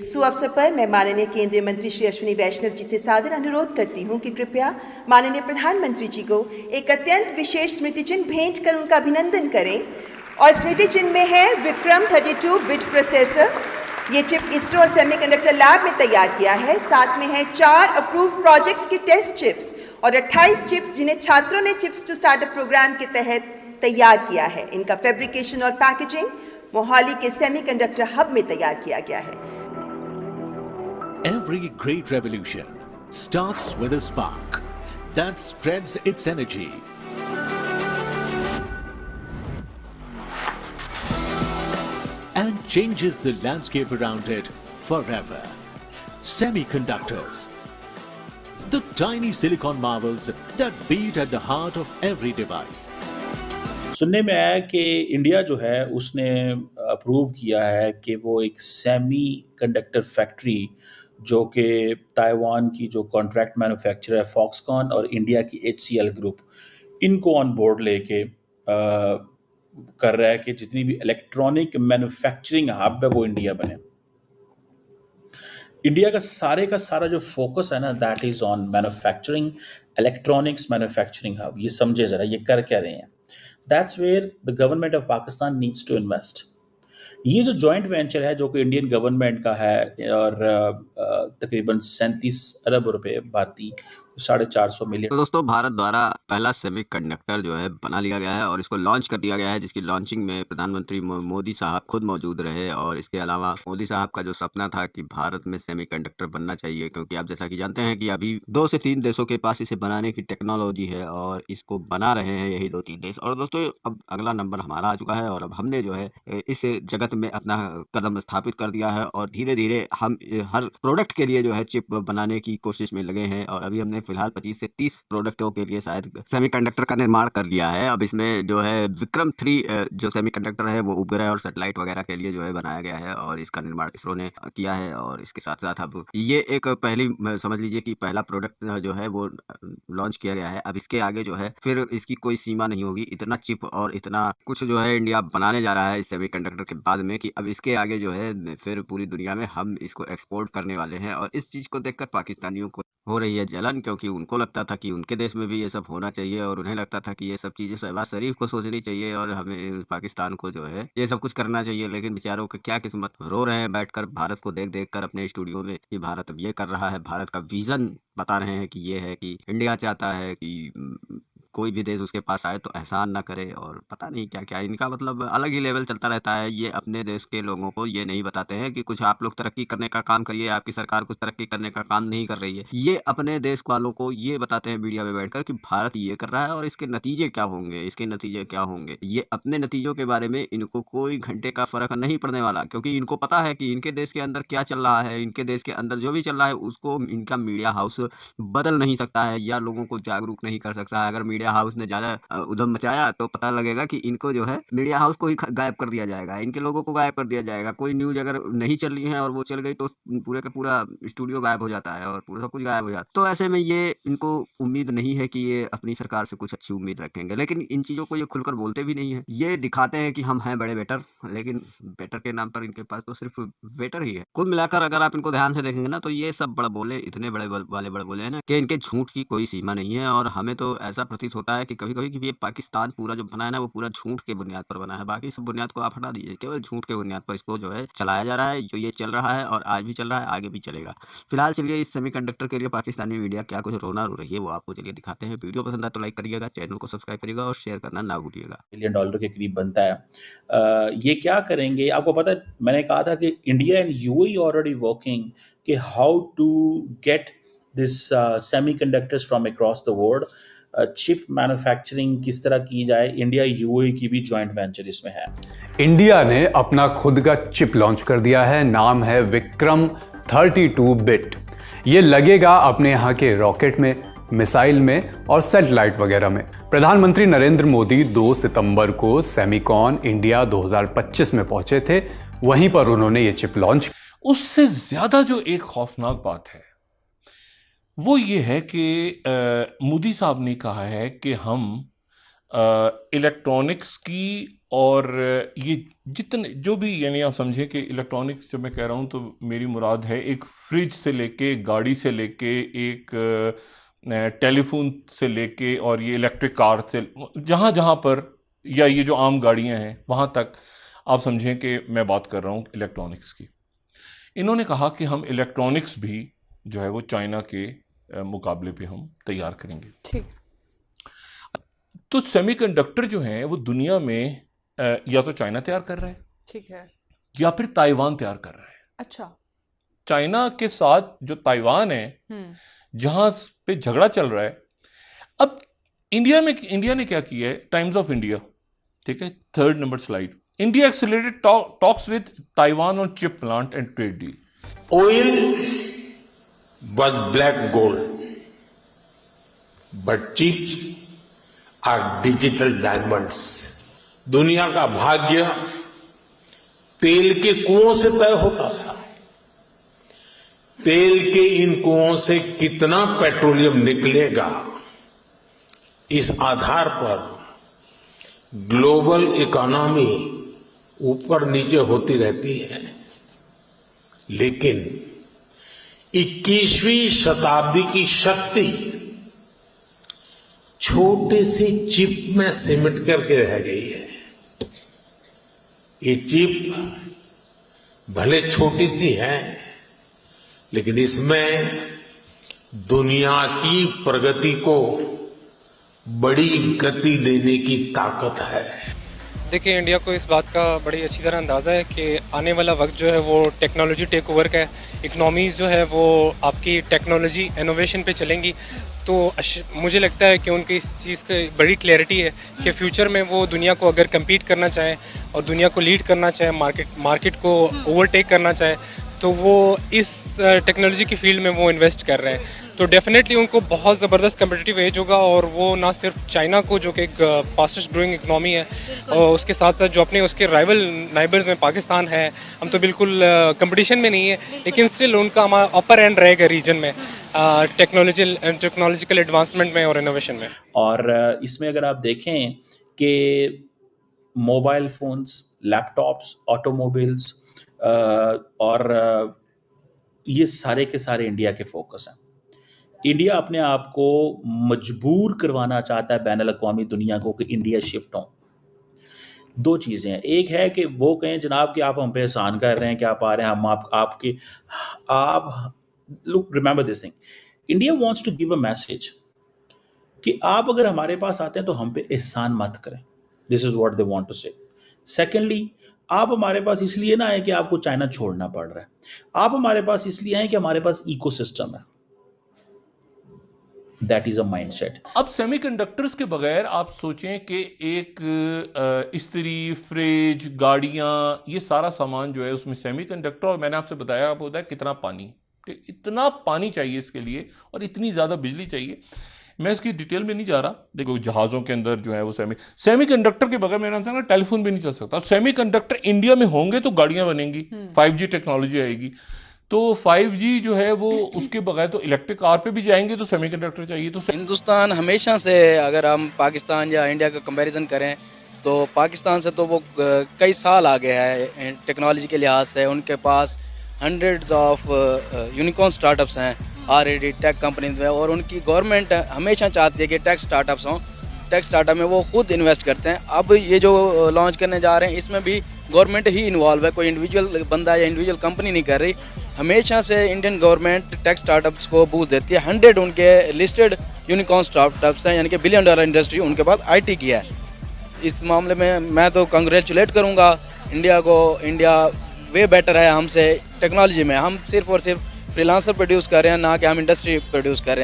इस सुअवसर पर मैं माननीय केंद्रीय मंत्री श्री अश्विनी वैष्णव जी से सादर अनुरोध करती हूं कि कृपया माननीय प्रधानमंत्री जी को एक अत्यंत विशेष स्मृति चिन्ह भेंट कर उनका अभिनंदन करें। और स्मृति चिन्ह में है विक्रम 32 बिट प्रोसेसर। ये चिप इसरो और सेमीकंडक्टर लैब में तैयार किया है। साथ में है 4 अप्रूव्ड प्रोजेक्ट्स की टेस्ट चिप्स और 28 चिप्स जिन्हें छात्रों ने चिप्स टू स्टार्टअप प्रोग्राम के तहत तैयार किया है। इनका फैब्रिकेशन और पैकेजिंग मोहाली के सेमीकंडक्टर हब में तैयार किया गया है। Every great revolution starts with a spark that spreads its energy. And changes the landscape around it forever. Semiconductors. The tiny silicon marvels that beat at the heart of every device. सुनने में आया कि India जो है उसने approve किया है कि वो एक सेमी कंडक्टर फैक्ट्री जो कि ताइवान की जो कॉन्ट्रैक्ट मैन्युफैक्चरर है फॉक्सकॉन और इंडिया की HCL ग्रुप इनको ऑन बोर्ड लेके कर रहा है कि जितनी भी इलेक्ट्रॉनिक मैन्युफैक्चरिंग हब है वो इंडिया बने। इंडिया का सारा जो फोकस है ना that is on manufacturing electronics manufacturing hub. ये समझे जरा ये कर क्या रहे हैं। That's where the government of Pakistan needs to invest. ये जो जॉइंट वेंचर है जो कि इंडियन गवर्नमेंट का है और तकरीबन 37 अरब रुपए भारतीय 450 मिलियन। तो दोस्तों भारत द्वारा पहला सेमीकंडक्टर जो है बना लिया गया है और इसको लॉन्च कर दिया गया है, जिसकी लॉन्चिंग में प्रधानमंत्री मोदी साहब खुद मौजूद रहे। और इसके अलावा मोदी साहब का जो सपना था कि भारत में सेमीकंडक्टर बनना चाहिए, क्योंकि आप जैसा कि जानते हैं कि अभी 2 से 3 देशों के पास इसे बनाने की टेक्नोलॉजी है और इसको बना रहे हैं यही 2-3 देश। और दोस्तों अब अगला नंबर हमारा आ चुका है और अब हमने जो है इस जगत में अपना कदम स्थापित कर दिया है और धीरे धीरे हम हर प्रोडक्ट के लिए जो है चिप बनाने की कोशिश में लगे हैं। और अभी हमने फिलहाल 25 से 30 प्रोडक्टों के लिए शायद सेमीकंडक्टर का निर्माण कर लिया है। अब इसमें जो है विक्रम 3 जो सेमीकंडक्टर है वो उपग्रह और सैटेलाइट वगैरह के लिए जो है बनाया गया है और इसका निर्माण इसरो ने किया है। और इसके साथ साथ अब ये एक पहली समझ लीजिए कि पहला प्रोडक्ट जो है वो लॉन्च किया गया है। अब इसके आगे जो है फिर इसकी कोई सीमा नहीं होगी। इतना चिप और इतना कुछ जो है इंडिया बनाने जा रहा है इस सेमीकंडक्टर के बाद में कि अब इसके आगे जो है फिर पूरी दुनिया में हम इसको एक्सपोर्ट करने वाले हैं। और इस चीज़ को देखकर पाकिस्तानियों को हो रही है जलन, क्योंकि उनको लगता था कि उनके देश में भी ये सब होना चाहिए और उन्हें लगता था कि ये सब चीज़ें शहबाज शरीफ को सोचनी चाहिए और हमें पाकिस्तान को जो है ये सब कुछ करना चाहिए। लेकिन बेचारों की क्या किस्मत, रो रहे हैं बैठकर भारत को देख देख कर अपने स्टूडियो में कि भारत अब ये कर रहा है। भारत का विजन बता रहे हैं कि ये है कि इंडिया चाहता है कि कोई भी देश उसके पास आए तो एहसान ना करे और पता नहीं क्या क्या इनका मतलब अलग ही लेवल चलता रहता है। ये अपने देश के लोगों को ये नहीं बताते हैं कि कुछ आप लोग तरक्की करने का काम करिए, आपकी सरकार कुछ तरक्की करने का काम नहीं कर रही है। ये अपने देश वालों को ये बताते हैं मीडिया में बैठकर कि भारत ये कर रहा है और इसके नतीजे क्या होंगे, इसके नतीजे क्या होंगे। ये अपने नतीजों के बारे में इनको कोई घंटे का फर्क नहीं पड़ने वाला, क्योंकि इनको पता है कि इनके देश के अंदर क्या चल रहा है। इनके देश के अंदर जो भी चल रहा है उसको इनका मीडिया हाउस बदल नहीं सकता है या लोगों को जागरूक नहीं कर सकता है। अगर मीडिया हाउस ने ज़्यादा उधम मचाया तो पता लगेगा कि इनको जो है मीडिया हाउस को ही गायब कर दिया जाएगा, इनके लोगों को गायब कर दिया जाएगा। कोई न्यूज़ अगर नहीं चल रही है और वो चल गई तो पूरे का पूरा स्टूडियो गायब हो जाता है और पूरा सब कुछ गायब हो जाता है। तो ऐसे में ये इनको उम्मीद नहीं है कि ये अपनी सरकार से कुछ अच्छी उम्मीद रखेंगे, लेकिन इन चीज़ों को ये खुलकर बोलते भी नहीं है। ये दिखाते हैं कि हम हैं बड़े बेटर, लेकिन बेटर के नाम पर इनके पास तो सिर्फ बेटर ही है। कुल मिलाकर अगर आप इनको ध्यान से देखेंगे ना तो ये सब बड़े बोले, इतने बड़े वाले बड़े बोले हैं ना कि इनके झूठ की कोई सीमा नहीं है। और हमें तो ऐसा प्रतीत होता है कि कभी कभी कि ये पाकिस्तान पूरा जो बना है ना वो पूरा झूठ के बुनियाद पर बना है। बाकी सब बुनियाद को आप हटा दीजिए, केवल झूठ के बुनियाद पर इसको जो है चलाया जा रहा है। जो ये चल रहा है और आज भी चल रहा है, आगे भी चलेगा। फिलहाल चलिए इस सेमीकंडक्टर के लिए पाकिस्तानी मीडिया क्या कुछ रोना रो रही है वो आपको चलिए दिखाते हैं। वीडियो पसंद आए तो लाइक करिएगा, चैनल को सब्सक्राइब करिएगा और शेयर करना ना भूलिएगा। $1 के करीब बनता है। ये क्या करेंगे आपको पता है। मैंने कहा था कि India and UAE already working कि how to get this semiconductors from across the world. Chip manufacturing किस तरह की जाए, इंडिया यूएई की भी जॉइंट वेंचर इसमें है। इंडिया ने अपना खुद का चिप लॉन्च कर दिया है, नाम है विक्रम 32 बिट। ये लगेगा अपने यहाँ के रॉकेट में, मिसाइल में और सैटेलाइट वगैरह में। प्रधानमंत्री नरेंद्र मोदी 2 सितंबर को सेमिकॉन इंडिया 2025 में पहुंचे थे, वहीं पर उन्होंने ये चिप लॉन्च। उससे ज्यादा जो एक खौफनाक बात है वो ये है कि मोदी साहब ने कहा है कि हम इलेक्ट्रॉनिक्स की, और ये जितने जो भी, यानी आप समझें कि इलेक्ट्रॉनिक्स जब मैं कह रहा हूँ तो मेरी मुराद है एक फ्रिज से लेके, गाड़ी से लेके, एक टेलीफोन से लेके, और ये इलेक्ट्रिक कार से, जहाँ जहाँ पर, या ये जो आम गाड़ियाँ हैं वहाँ तक आप समझें कि मैं बात कर रहा हूँ इलेक्ट्रॉनिक्स की। इन्होंने कहा कि हम इलेक्ट्रॉनिक्स भी जो है वो चाइना के मुकाबले पे हम तैयार करेंगे। ठीक। तो सेमीकंडक्टर जो हैं वो दुनिया में या तो चाइना तैयार कर रहा है, ठीक है। या फिर ताइवान तैयार कर रहा है। अच्छा। चाइना के साथ जो ताइवान है, जहां पे झगड़ा चल रहा है। अब इंडिया ने क्या किया है, टाइम्स ऑफ इंडिया, ठीक है, 3rd number slide, India accelerated talks with Taiwan on chip plant and trade deal. Oil was black gold, but chips are digital diamonds. दुनिया का भाग्य तेल के कुओं से तय होता था। तेल के इन कुओं से कितना पेट्रोलियम निकलेगा, इस आधार पर ग्लोबल इकोनॉमी ऊपर नीचे होती रहती है। लेकिन 21वीं शताब्दी की शक्ति छोटी सी चिप में सिमट करके रह गई है। ये चिप भले छोटी सी है, लेकिन इसमें दुनिया की प्रगति को बड़ी गति देने की ताकत है। देखिए, इंडिया को इस बात का बड़ी अच्छी तरह अंदाज़ा है कि आने वाला वक्त जो है वो टेक्नोलॉजी टेक ओवर का है। इकनॉमीज़ जो है वो आपकी टेक्नोलॉजी इनोवेशन पे चलेंगी। तो मुझे लगता है कि उनकी इस चीज़ की बड़ी क्लैरिटी है कि फ्यूचर में वो दुनिया को अगर कम्पीट करना चाहें और दुनिया को लीड करना चाहें, मार्केट को ओवरटेक करना चाहें, तो वो इस टेक्नोलॉजी की फील्ड में वो इन्वेस्ट कर रहे हैं। तो डेफिनेटली उनको बहुत ज़बरदस्त कम्पिटिटिव एज होगा। और वो ना सिर्फ चाइना को, जो कि एक फास्टेस्ट ग्रोइंग इकनॉमी है, और उसके साथ साथ जो अपने उसके राइवल नाइबर्स में पाकिस्तान है, हम तो बिल्कुल कंपटीशन में नहीं है, लेकिन स्टिल उनका हमारा अपर एंड रहेगा रीजन में टेक्नोलॉजिकल एडवांसमेंट में और इनोवेशन में। और इसमें अगर आप देखें कि मोबाइल फोन्स, लैपटॉप्स, ऑटोमोबाइल्स और ये सारे के सारे इंडिया के फोकस हैं। इंडिया अपने आप को मजबूर करवाना चाहता है बैनुल अक़वामी दुनिया को कि इंडिया शिफ्ट हो। दो चीज़ें हैं, एक है कि वो कहें जनाब कि आप हम पे एहसान कर रहे हैं कि आप आ रहे हैं, हम आप look remember this thing, India wants to give a message कि आप अगर हमारे पास आते हैं तो हम पे एहसान मत करें। This is what they want to say. Secondly, आप हमारे पास इसलिए ना आए कि आपको चाइना छोड़ना पड़ रहा है, आप हमारे पास इसलिए आए कि हमारे पास इकोसिस्टम है। That is a mindset. अब सेमीकंडक्टर्स के बगैर आप सोचें कि एक इस्त्री, फ्रिज, गाड़ियां, ये सारा सामान जो है उसमें सेमीकंडक्टर, और मैंने आपसे बताया आप होता है कितना पानी, इतना पानी चाहिए इसके लिए और इतनी ज़्यादा बिजली चाहिए। मैं इसकी डिटेल में नहीं जा रहा। देखो, जहाज़ों के अंदर जो है वो सेमीकंडक्टर के बगैर मेरा ना टेलीफोन भी नहीं चल सकता। सेमीकंडक्टर इंडिया में होंगे तो गाड़ियां बनेंगी, 5G टेक्नोलॉजी आएगी। तो 5G जो है वो उसके बगैर तो इलेक्ट्रिक कार पे भी जाएंगे तो सेमीकंडक्टर चाहिए। तो हिंदुस्तान हमेशा से, अगर हम पाकिस्तान या इंडिया का कंपैरिजन करें तो पाकिस्तान से तो वो कई साल आगे है टेक्नोलॉजी के लिहाज से। उनके पास हंड्रेड्स ऑफ यूनिकॉर्न स्टार्टअप्स हैं ऑलरेडी टेक कंपनीज में, और उनकी गवर्नमेंट हमेशा चाहती है कि टेक स्टार्टअप्स हों। टेक स्टार्टअप में वो खुद इन्वेस्ट करते हैं। अब ये जो लॉन्च करने जा रहे हैं इसमें भी गवर्नमेंट ही इन्वॉल्व है, कोई इंडिविजुअल बंदा या इंडिविजुअल कंपनी नहीं कर रही। हमेशा से इंडियन गवर्नमेंट टेक स्टार्टअप्स को बूस्ट देती है। 100 उनके लिस्टेड यूनिकॉर्न स्टार्टअप्स हैं, यानी कि $1 बिलियन इंडस्ट्री उनके पास IT की है। इस मामले में मैं तो कांग्रेचुलेट करूँगा इंडिया को। इंडिया वे बेटर है हमसे टेक्नोलॉजी में। हम सिर्फ और सिर्फ फ्रीलांसर प्रोड्यूस कर रहे हैं, ना कि हम इंडस्ट्री प्रोड्यूस कर रहे हैं।